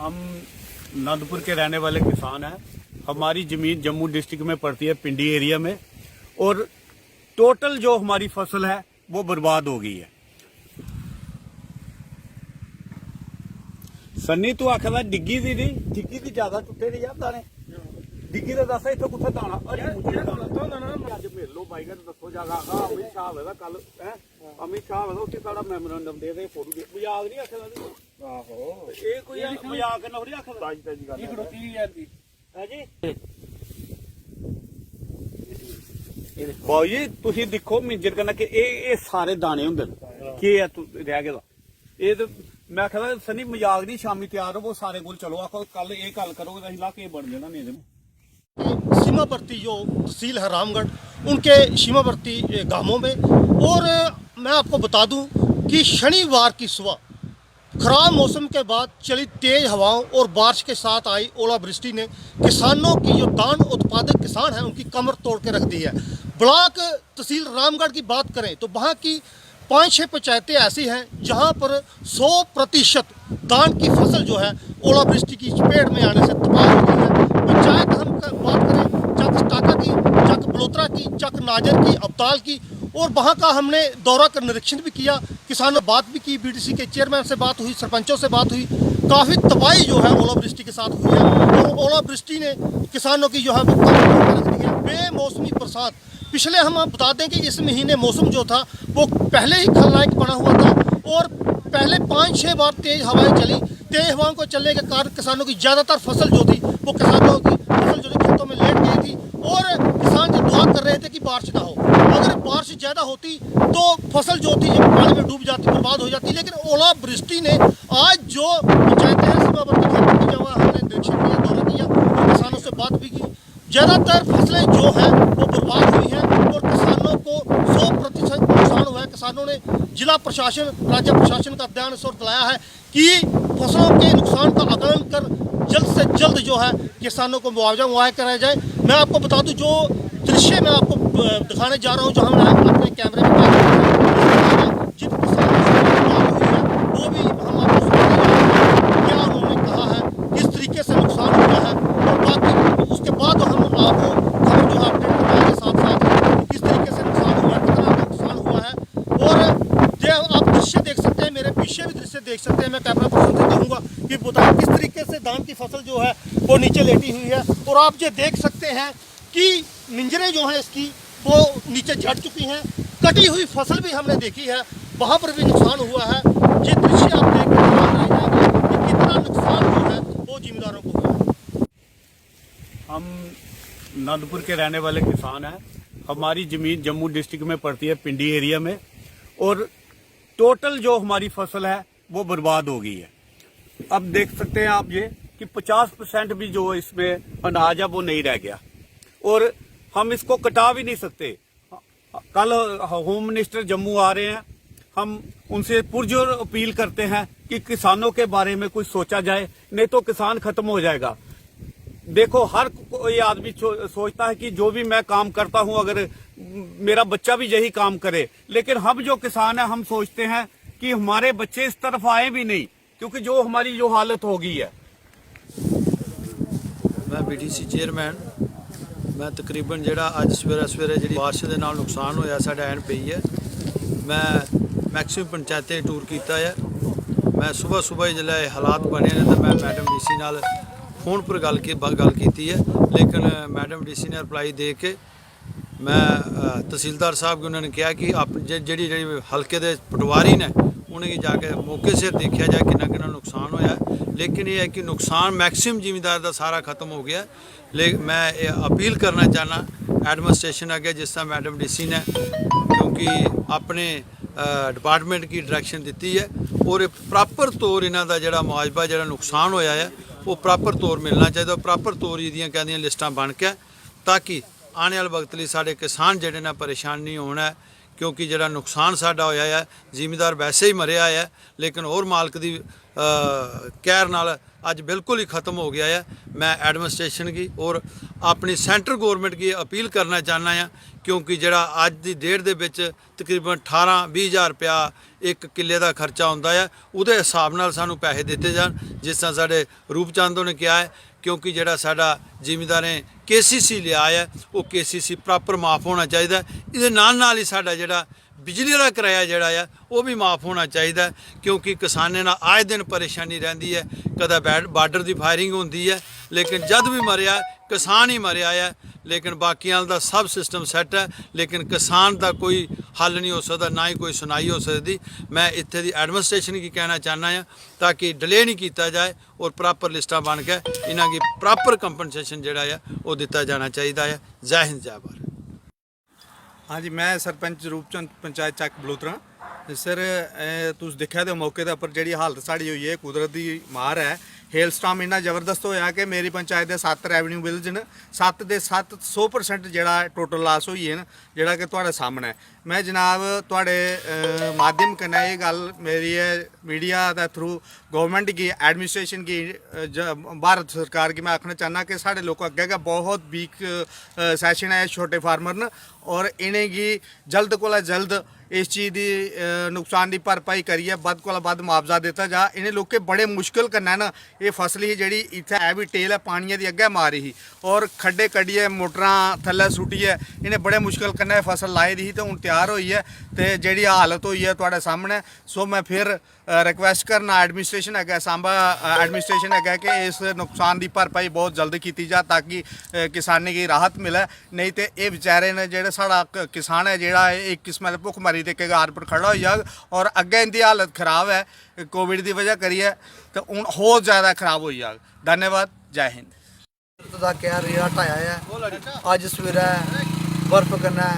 हम नंदपुर के रहने वाले किसान हैं। हमारी ज़मीन जम्मू डिस्ट्रिक्ट में पड़ती है, पिंडी एरिया में, और टोटल जो हमारी फसल है वो बर्बाद हो गई है। सन्नी तू आखदा डिग्गी दी नहीं, डिग्गी दी ज्यादा टुटे नहीं यार दाने। डिग्गी दे दस इत्थे कुत्थे दाना अज मिल लो भाई ने दसो जागा अमित शाह होगा कल है, अमित शाह होगा उसकी साड़ा मैमोरेंडम दे दे फोटो दे मजाक नहीं आखदा। आहो ये कोई मजाक नहीं आखदा। ताजी ताजी गल है 30000 दी है जी। बाबू जी तुसीं दिक्खो मिंजर कन्नै कि ये सारे दाने हुंदे न के है रह गए दा ये तो मैं आखदा सनी मजाक नहीं, शामी तैयार हो वो सारे कोल चलो आखो कल ये गल करोगे तो इलाके बन जाना नहीं। सीमावर्ती जो तहसील है रामगढ़, उनके सीमावर्ती गांवों में, और मैं आपको बता दूं कि शनिवार की सुबह खराब मौसम के बाद चली तेज हवाओं और बारिश के साथ आई ओलावृष्टि ने किसानों की जो धान उत्पादक किसान हैं उनकी कमर तोड़ के रख दी है। ब्लॉक तहसील रामगढ़ की बात करें तो वहाँ की 5-6 पंचायतें ऐसी हैं जहाँ पर 100% धान की फसल जो है ओलावृष्टि की चपेट में आने से तबाह हो गई है। पंचायत हम बात करें चक टाका की, चक बलोत्रा की, चक नाजर की, अबताल की, और वहाँ का हमने दौरा कर निरीक्षण भी किया, किसानों बात भी की, बीडीसी के चेयरमैन से बात हुई, सरपंचों से बात हुई। काफ़ी तबाही जो है ओलावृष्टि के साथ हुई है, और ओलावृष्टि ने किसानों की जो है वो कमर रख दी है। बेमौसमी बरसात, पिछले हम बता दें कि इस महीने मौसम जो था वो पहले ही खलनायक बना हुआ था, और पहले 5-6 बार तेज हवाएं चली। तेज हवाओं को चलने के कारण किसानों की ज़्यादातर फसल जो थी वो किसानों की फसल जो थी खेतों में लेट गई थी, और किसान जो दुआ कर रहे थे कि बारिश ना हो। अगर बारिश ज़्यादा होती तो फसल जो थी जब पानी में डूब जाती, बर्बाद हो जाती। लेकिन ओलावृष्टि ने आज जो पंचायतें हैं सीमावर्ती क्षेत्र की, जब हमने निरीक्षण किया, दौरा किया, और किसानों से बात भी की, ज़्यादातर फसलें जो हैं वो बर्बाद हुई हैं, और किसानों को 100% नुकसान हुआ है। किसानों ने जिला प्रशासन, राज्य प्रशासन का ध्यान इस ओर दिलाया है कि फसलों के नुकसान का आकलन कर जल्द से जल्द जो है किसानों को मुआवजा कराया जाए। मैं आपको बता दूं जो दृश्य मैं आपको दिखाने जा रहा हूं, जो हमने अपने कैमरे में जिन किसानों से बात हुई है वो भी हम आपको सुनाएंगे क्या उन्होंने कहा है, किस तरीके से नुकसान हुआ है, और बाकी उसके बाद हम आपको खबर जो है अपडेट करवाएंगे साथ साथ किस तरीके से नुकसान हुआ है, कितना नुकसान हुआ है। और आप दृश्य देख सकते हैं, मेरे पीछे भी दृश्य देख सकते हैं। मैं कैमरा पर्सन से कहूँगा कि बताएं किस तरीके से धान की फसल जो है वो नीचे लेटी हुई है, और आप ये देख सकते हैं कि मिंजरें जो हैं इसकी वो नीचे झड़ चुकी हैं। कटी हुई फसल भी हमने देखी है, वहाँ पर भी नुकसान हुआ है। ये दृश्य आप देख कर हैरान रह जाएंगे कि कितना नुकसान जो है वो जिम्मेदारों को हुआ है। हम नंदपुर के रहने वाले किसान हैं। हमारी ज़मीन जम्मू डिस्ट्रिक्ट में पड़ती है, पिंडी एरिया में, और टोटल जो हमारी फसल है वो बर्बाद हो गई है। अब देख सकते हैं आप ये कि 50% भी जो इसमें अनाज है वो नहीं रह गया, और हम इसको कटा भी नहीं सकते। कल होम मिनिस्टर जम्मू आ रहे हैं, हम उनसे पुरजोर अपील करते हैं कि किसानों के बारे में कुछ सोचा जाए, नहीं तो किसान खत्म हो जाएगा। देखो हर कोई आदमी सोचता है कि जो भी मैं काम करता हूं अगर मेरा बच्चा भी यही काम करे, लेकिन हम जो किसान हैं हम सोचते हैं कि हमारे बच्चे इस तरफ आए भी नहीं, क्योंकि जो हमारी जो हालत हो गई है। मैं बीडीसी चेयरमैन, मैं तकरीबन ਜਿਹੜਾ ਅੱਜ ਸਵੇਰੇ ਜਿਹੜੀ ਬਾਰਿਸ਼ ਦੇ ਨਾਲ ਨੁਕਸਾਨ ਹੋਇਆ ਸਾਡਾ ਐਨ ਪਈ ਹੈ। ਮੈਂ ਮੈਕਸਿਮਮ ਪੰਚਾਇਤਾਂ ਟੂਰ ਕੀਤਾ ਹੈ। ਮੈਂ ਸਵੇਰ ਹੀ ਜਿਹੜੇ ਹਾਲਾਤ ਬਣੇ ਨੇ ਤਾਂ ਮੈਂ ਮੈਡਮ ਡੀਸੀ ਨਾਲ ਫੋਨ ਪਰ ਗੱਲ ਕੀਤੀ ਹੈ, लेकिन मैडम डीसी ने रिप्लाई दे के मैं तहसीलदार साहब को उन्होंने कहा कि आप जी हल्के के पटवारी ने उन्हें जाके मौके से देखा जाए कितना नुकसान होया। लेकिन यह है कि नुकसान मैक्सिमम जिमीदार का सारा खत्म हो गया। लेकिन मैं अपील करना चाहना एडमिनिस्ट्रेशन अगे, जिस तरह मैडम डीसी ने क्योंकि अपने डिपार्टमेंट की डायरेक्शन दी है, और प्रॉपर तौर इन्हों का जोड़ा मुआवजा जो नुकसान होया है वो प्रॉपर तौर मिलना चाहिए, प्रॉपर तौर कहदियाँ लिस्टां बन के, ताकि आने वाले वक्त लिए साढ़े किसान जोड़े ना परेशान नहीं होना है। क्योंकि जोड़ा नुकसान साडा होया है, जिमीदार वैसे ही मरिया है, लेकिन और मालक की कहर नाल ਅੱਜ ਬਿਲਕੁਲ ਹੀ ख़त्म हो गया है। मैं एडमिनिस्ट्रेशन की और अपनी सेंट्रल गौरमेंट की अपील करना चाहना है, क्योंकि ਜਿਹੜਾ ਅੱਜ ਦੀ ਡੇਟ ਦੇ ਵਿੱਚ ਤਕਰੀਬਨ 18-20 ਹਜ਼ਾਰ ਰੁਪਇਆ ਇੱਕ ਕਿੱਲੇ ਦਾ ਖਰਚਾ ਹੁੰਦਾ ਹੈ, ਉਹਦੇ ਹਿਸਾਬ ਨਾਲ ਸਾਨੂੰ ਪੈਸੇ ਦਿੱਤੇ ਜਾਣ, ਜਿਸ ਤਰ੍ਹਾਂ ਸਾਡੇ ਰੂਪ ਚੰਦ ਨੇ ਕਿਹਾ ਹੈ। ਕਿਉਂਕਿ ਜਿਹੜਾ ਸਾਡਾ ਜ਼ਿਮੀਂਦਾਰ ਨੇ KCC ਲਿਆ ਹੈ, ਉਹ KCC ਪ੍ਰੋਪਰ ਮਾਫ ਹੋਣਾ ਚਾਹੀਦਾ। ਇਹਦੇ ਨਾਲ ਹੀ ਸਾਡਾ ਜਿਹੜਾ ਬਿਜਲੀ ਦਾ ਕਿਰਾਇਆ ਜਿਹੜਾ ਆ ਉਹ ਵੀ ਮਾਫ ਹੋਣਾ ਚਾਹੀਦਾ, ਕਿਉਂਕਿ ਕਿਸਾਨਾਂ ਨਾਲ ਆਏ ਦਿਨ ਪਰੇਸ਼ਾਨੀ ਰਹਿੰਦੀ ਹੈ। ਕਦਾ ਬਾਰਡਰ ਦੀ ਫਾਇਰਿੰਗ ਹੁੰਦੀ ਹੈ, ਲੇਕਿਨ ਜਦ ਵੀ ਮਰਿਆ ਕਿਸਾਨ ਹੀ ਮਰਿਆ ਹੈ, लेकिन बाकियां ਦਾ सब सिस्टम सैट है, लेकिन किसान का कोई हल नहीं हो सकता, ना ही कोई सुनाई हो सकती। मैं इत्थे दी एडमिनिस्ट्रेशन की कहना चाहना है ताकि डिले नहीं किया जाए और प्रॉपर लिस्टां बन के इन्हां की प्रॉपर कंपनसेशन जिहड़ा है वो दिता जाना चाहिए है। जय हिंद जय भारत। हाँ जी, मैं सरपंच रूपचंद पंचायत चक बलूतरा। सर तुस देखा तो मौके के उपर जी हालत साड़ी हुई है, कुदरत की मार है। हेल स्टाम इन्ना जबरदस्त होया कि मेरी पंचायत के 7 रेवन्यू बिल्स न 7 के 7 100% जोड़ा टोटल लॉस हुई है जोड़ा कि तुहाडे सामने। मैं जनाब तुहाडे माध्यम कन्नै ये गल मेरी है मीडिया के थ्रू गवर्नमेंट की एडमिनिस्ट्रेशन की भारत सरकार की मैं आखना चाहना कि साढ़े लोग अगे का बहुत वीक सैशन है छोटे फार्मर न, और इन्हें की जल्द को जल्द इस चीज़ की नुकसान की भरपाई करिए, बद को बद मुआवजा दिता जा। इन्हें लोग बड़े मुश्किल कन्नै ना ये फसल ही जी इत्थे है भी टेल है पानिया की अगे मारी ही, और खड्डे कड्डिए मोटरां थल्ले सुटिए इन्हें बड़े मुश्किल कन्नै फसल लाई दी ही, तो हुण तैयार होई है तो जी हालत हुई है तुहाडे सामने। सो मैं फिर रिक्वेस्ट करना एडमिनिस्ट्रेशन है सांबा एडमिनिस्ट्रेशन है कि इस नुकसान की भरपाई बहुत जल्द की जा ताकि किसानी की राहत मिले। नहीं तो ये बेचारे ने जो साड़ा किसान है जोड़ा एक किस्म के भुखमरी के कगार पर खड़ा हो जाए, और अगे इनकी हालत खराब है कोविड की वजह करिए तो हूँ होर ज़्यादा खराब हो जाए। धन्यवाद, जय हिंद। ਦਾ ਕਹਿਰ ਰਿਹਾ ਢਾਇਆ ਹੈ। ਅੱਜ ਸਵੇਰੇ ਬਰਫ਼ ਕਨਾ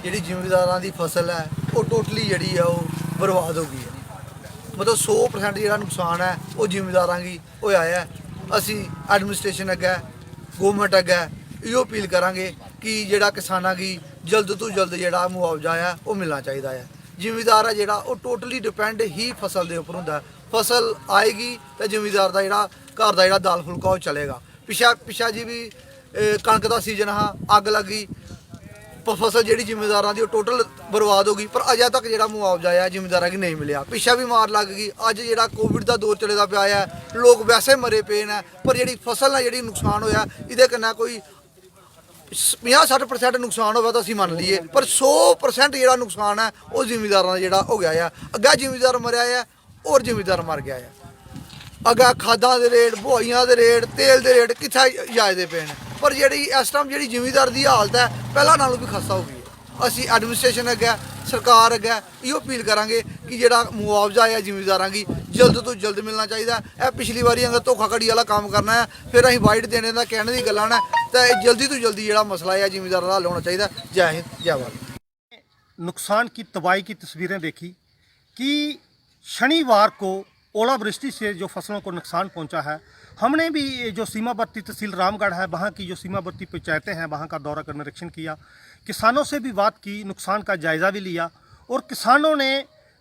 ਜਿਹੜੀ ਜ਼ਿਮੀਂਦਾਰਾਂ ਦੀ ਫਸਲ ਹੈ ਉਹ ਟੋਟਲੀ ਜਿਹੜੀ ਆ ਉਹ ਬਰਬਾਦ ਹੋ ਗਈ ਹੈ। ਮਤਲਬ 100% ਜਿਹੜਾ ਨੁਕਸਾਨ ਹੈ ਉਹ ਜ਼ਿਮੀਂਦਾਰਾਂ ਦੀ ਹੋਇਆ ਹੈ। ਅਸੀਂ ਐਡਮਿਨਿਸਟ੍ਰੇਸ਼ਨ ਅੱਗੇ ਗਵਰਨਮੈਂਟ ਅੱਗੇ ਇਹੋ ਅਪੀਲ ਕਰਾਂਗੇ ਕਿ ਜਿਹੜਾ ਕਿਸਾਨਾਂ ਦੀ ਜਲਦ ਤੋਂ ਜਲਦ ਜਿਹੜਾ ਮੁਆਵਜ਼ਾ ਆ ਉਹ ਮਿਲਣਾ ਚਾਹੀਦਾ ਹੈ। ਜ਼ਿਮੀਂਦਾਰ ਆ ਜਿਹੜਾ ਉਹ ਟੋਟਲੀ ਡਿਪੈਂਡ ਹੀ ਫਸਲ ਦੇ ਉੱਪਰ ਹੁੰਦਾ। ਫਸਲ ਆਏਗੀ ਤਾਂ ਜ਼ਿਮੀਂਦਾਰ ਦਾ ਜਿਹੜਾ ਘਰ ਦਾ ਜਿਹੜਾ ਦਾਲ ਫੁਲਕਾ ਉਹ ਚੱਲੇਗਾ। ਪਿਛਾ ਜੀ ਵੀ ਕਣਕ ਦਾ ਸੀਜ਼ਨ ਹਾਂ ਅੱਗ ਲੱਗੀ, फसल जी जिम्मेदार की टोटल बर्बाद हो गई, पर अजे तक जो मुआवजा है जिम्मेदार की नहीं मिले। पिछा भी मार लग गई, अज जो कोविड का दौर चलता पाया है, लोग वैसे मरे पे हैं, पर जी फसल है जी नुकसान होया ये कन्नै कोई 50-60% नुकसान होगा तो असीं मान लीए, पर 100% जो नुकसान है वो जिम्मेदार का जोड़ा हो गया है। अगे जिम्मेदार मरिया है और जिम्मेदार मर गया है। अगे खादा के रेट, बुआइयां के रेट, तेल के रेट कित्थे जायदे पे हैं, पर जी इस टाइम जी जिम्मेदार की हालत है पहला नालों भी खस्ता हो गई है। असी एडमिनिस्ट्रेशन अगे सरकार अगे यो अपील करांगे कि जो मुआवजा है जिम्मेदारों की जल्द तो जल्द मिलना चाहिए। यह पिछली बारी अगर धोखाधड़ी वाला काम करना है फिर अं वाइट देने का कहने की गल्लां ने, तो जल्दी तो जल्दी जो मसला है जिम्मेदारों का हल होना चाहिए। जय हिंद जय भारत। नुकसान की तबाही की तस्वीरें देखी कि शनिवार को ओलावृष्टि से जो फसलों को नुकसान पहुंचा है। हमने भी जो सीमावर्ती तहसील रामगढ़ है वहाँ की जो सीमावर्ती पंचायतें हैं वहाँ का दौरा कर निरीक्षण किया, किसानों से भी बात की, नुकसान का जायज़ा भी लिया, और किसानों ने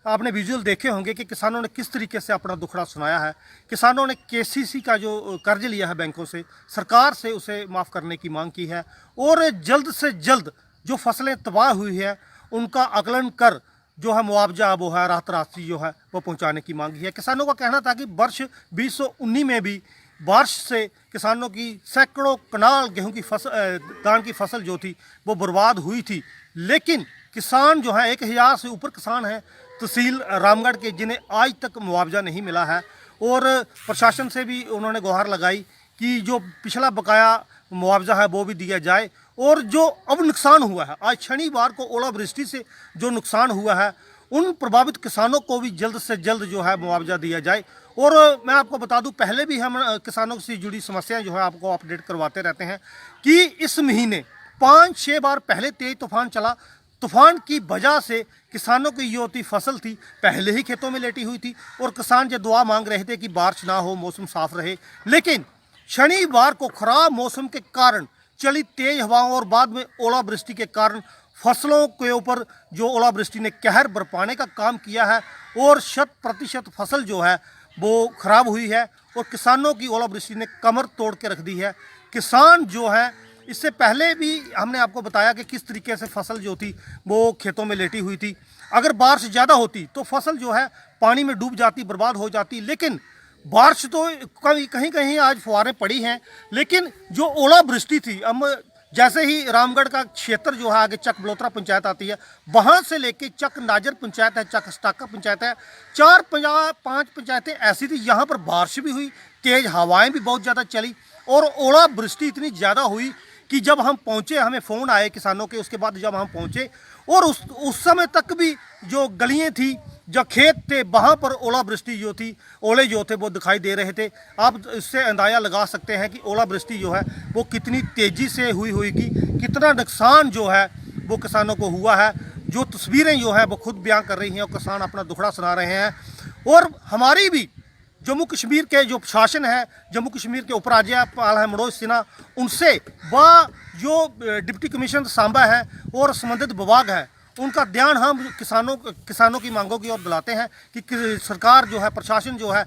आपने विजुअल देखे होंगे कि किसानों ने किस तरीके से अपना दुखड़ा सुनाया है। किसानों ने KCC का जो कर्ज लिया है बैंकों से, सरकार से उसे माफ़ करने की मांग की है, और जल्द से जल्द जो फसलें तबाह हुई है उनका आकलन कर जो है मुआवजा वो है राहत राशि जो है वो पहुंचाने की मांग है। किसानों का कहना था कि वर्ष 2019 में भी बारिश से किसानों की सैकड़ों कनाल गेहूं की फसल धान की फसल जो थी वो बर्बाद हुई थी, लेकिन किसान जो है 1000 से ऊपर किसान हैं तहसील रामगढ़ के जिन्हें आज तक मुआवजा नहीं मिला है, और प्रशासन से भी उन्होंने गुहार लगाई कि जो पिछला बकाया मुआवजा है वो भी दिया जाए, और जो अब नुकसान हुआ है आज शनिवार को ओलावृष्टि से जो नुकसान हुआ है उन प्रभावित किसानों को भी जल्द से जल्द जो है मुआवजा दिया जाए। और मैं आपको बता दूं पहले भी हम किसानों से जुड़ी समस्याएं जो है आपको अपडेट करवाते रहते हैं कि इस महीने 5-6 बार पहले तेज तूफान चला। तूफान की वजह से किसानों की जो होती फसल थी पहले ही खेतों में लेटी हुई थी, और किसान जो दुआ मांग रहे थे कि बारिश ना हो, मौसम साफ रहे, लेकिन शनिवार को खराब मौसम के कारण चली तेज हवाओं और बाद में ओलावृष्टि के कारण फसलों के ऊपर जो ओलावृष्टि ने कहर बरपाने का काम किया है, और 100% फसल जो है वो ख़राब हुई है और किसानों की ओलावृष्टि ने कमर तोड़ के रख दी है। किसान जो है, इससे पहले भी हमने आपको बताया कि किस तरीके से फसल जो थी वो खेतों में लेटी हुई थी। अगर बारिश ज़्यादा होती तो फसल जो है पानी में डूब जाती, बर्बाद हो जाती। लेकिन बारिश तो कहीं कहीं आज फुहारें पड़ी हैं, लेकिन जो ओलावृष्टि थी, हम जैसे ही रामगढ़ का क्षेत्र जो है आगे चक बलोत्रा पंचायत आती है, वहाँ से लेके चक नाजर पंचायत है, चक स्टाका पंचायत है, 4-5 पंचायतें ऐसी थी यहाँ पर बारिश भी हुई, तेज़ हवाएं भी बहुत ज़्यादा चली और ओलावृष्टि इतनी ज़्यादा हुई कि जब हम पहुँचे, हमें फ़ोन आए किसानों के, उसके बाद जब हम पहुँचे और उस समय तक भी जो गलियाँ थी, जो खेत थे, वहाँ पर ओलावृष्टि जो थी, ओले जो थे वो दिखाई दे रहे थे। आप इससे अंदाज़ा लगा सकते हैं कि ओलावृष्टि जो है वो कितनी तेज़ी से हुई होगी, कितना नुकसान जो है वो किसानों को हुआ है। जो तस्वीरें जो है वो खुद बयां कर रही हैं और किसान अपना दुखड़ा सुना रहे हैं। और हमारी भी जम्मू कश्मीर के जो प्रशासन है, जम्मू कश्मीर के उपराज्यपाल हैं मनोज सिन्हा, उनसे व जो डिप्टी कमिश्नर सांबा है और संबंधित विभाग है, उनका ध्यान हम किसानों की मांगों की ओर दिलाते हैं कि सरकार जो है, प्रशासन जो है